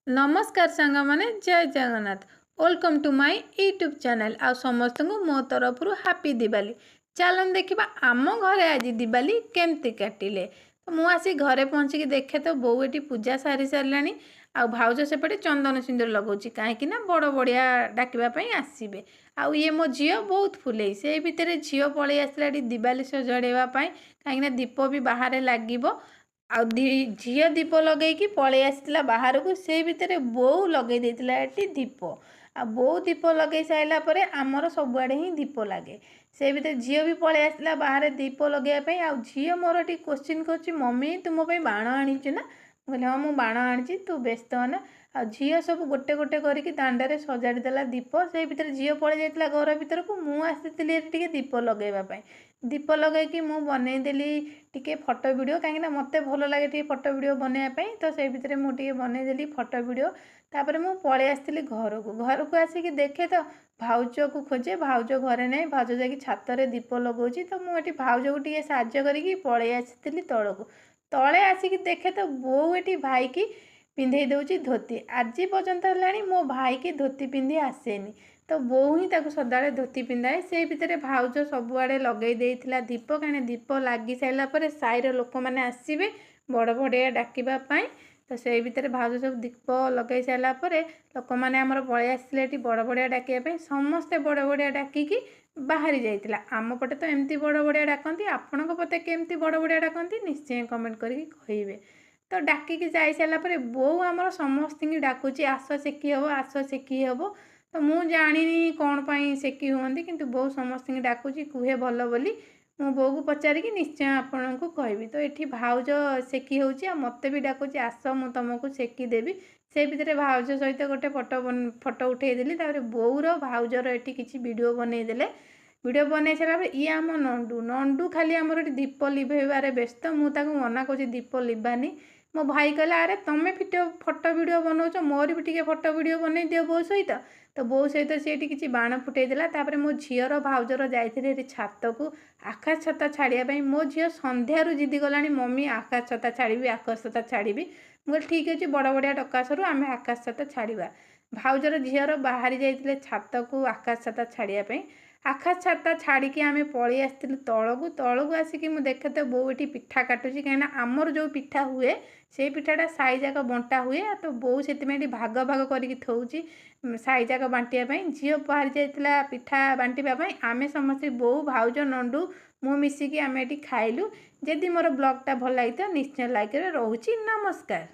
नमस्कार सांग माने जय Jagannath. Welcome to my YouTube channel. आ समस्त को मो तरफ हैप्पी दिवाली। चलन देखा आम घरे आज दिवाली केमती काटिले। तो मुझे घरे पहुँचिकी देखे तो बो ये पूजा सारी सारे आ भाउज सेपटे चंदन सिंदूर लगौची कहीं बड़ बढ़िया डाकवाई आसबे। आउ ये मो झील बहुत फुले से भितर झील पलि आसला दिवाली सजाड़ापी कहीं दीप भी बाहर लगे झील दीप लगे पलि आसला बाहर को से भितर बो लगे ये दीप आ बो दीप लगे सारापर आमर सबुआड़े ही दीप लगे से भितर झील भी पलि आसला बाहर दीप लगेवाई। आ झील मोर टी क्वेश्चन कर मम्मी तू मो बाण आनीचु ना बोले हाँ मुझे बाण आनी तू व्यस्त होना। आ झील सब गोटे गोटे करके दांडे सजाड़देला दीप से भितर झील पलि जाता घर भीतर को मुझे दीप लगेवाई। दीप लगे मु बनईदेली टी फटो वीडियो कहीं मत भल लगे फटो वीडियो बनवाई तो से भितर मुझे बनईदेली फटो वीडियो। तापर मु पलि आसती घर को आसिक देखे तो भाउज को खोजे भाउज घरे नहीं भाउज जा छात दीप लगौची तो मुझे भाउज को टे साज्य करी पलि आसी तलू तले आसिक देखे तो बो ये भाई की पिंधे दूची धोती आज पर्यंत है मो भाई की धोती पिंधि आसेनी तो बो ही सदा धोती पिंधाए से भितर भाउज सबुआड़े लगे दीप कहीं दीप लगी सारापर साईर लोक मैंने आसबे बड़ बढ़िया डाकवाई तो से भितर भाउज सब दीप लगे सारापर लोक मैंने आमर पलि आसते बड़ बढ़िया डाकवाई समस्ते बड़ बढ़िया डाकिकी बाहरी जाइतिला। आम पटे तो एमती बड़ बढ़िया डाकती आपण पटे केमती बड़ बढ़िया डाकती निश्चय कमेंट करके कहिबे। तो डाकिकी जाई सारापर बो आमर समस्त डाकुची आस सेकी हम आस सेकी हम तो मुझे जानी कौन पाई सेकी हुआ किंतु बो समस्त डाकुची कुहे भल बोली मो बो को पचारिकी निश्चय आपण को कहबी। तो ये भाउज सेकी होची मत भी डाकुची आस मु तुमको सेकी देवी से भितर भाउज सहित गोटे फटो उठेदेली बोर भाउजर ये किसी वीडियो बनईदेले वीडियो बनई सारापर ये आम नंडू खाली आमर दीप लिभेबार व्यस्त मुझे मना कर दीप लिभानी मो भाई कहला अरे तुम फटो वीडियो बनाऊच मोर भी टे फटो वीडियो बनई दियो बो सहित तो बो सहित सी किसी बाण फुटेदेला। तापर मो झीर भाउजर जाइए छात को आकाश छता छाड़ापी मो झील संध्यारू जिदी गला मम्मी आकाश छता छाड़ी आकाश छता छाड़ी मुझे ठीक अच्छे बड़ बढ़िया डकासरू आम आकाश छता छाड़ा भाउजर झीर बाहरी जाइए छात को आकाश छता छाड़ापी आकाश छाता छाड़ी आम पलि आसती तलू आसिक देखे तो बो ये पिठा काटुची कहीं आमर जो पिठा हुए से पिठाटा साई जाक बंटा हुए तो बो से भाग भाग करके थोची साई जाक बांटियापाई झील बाहरी जाइए पिठा बांटापी आम समस्त बो भाउज नंडू मु मिसिकी आम ये खाइलु। जदि मोर ब्लॉगटा भल लगी तो निश्चय लाइक रोची। नमस्कार।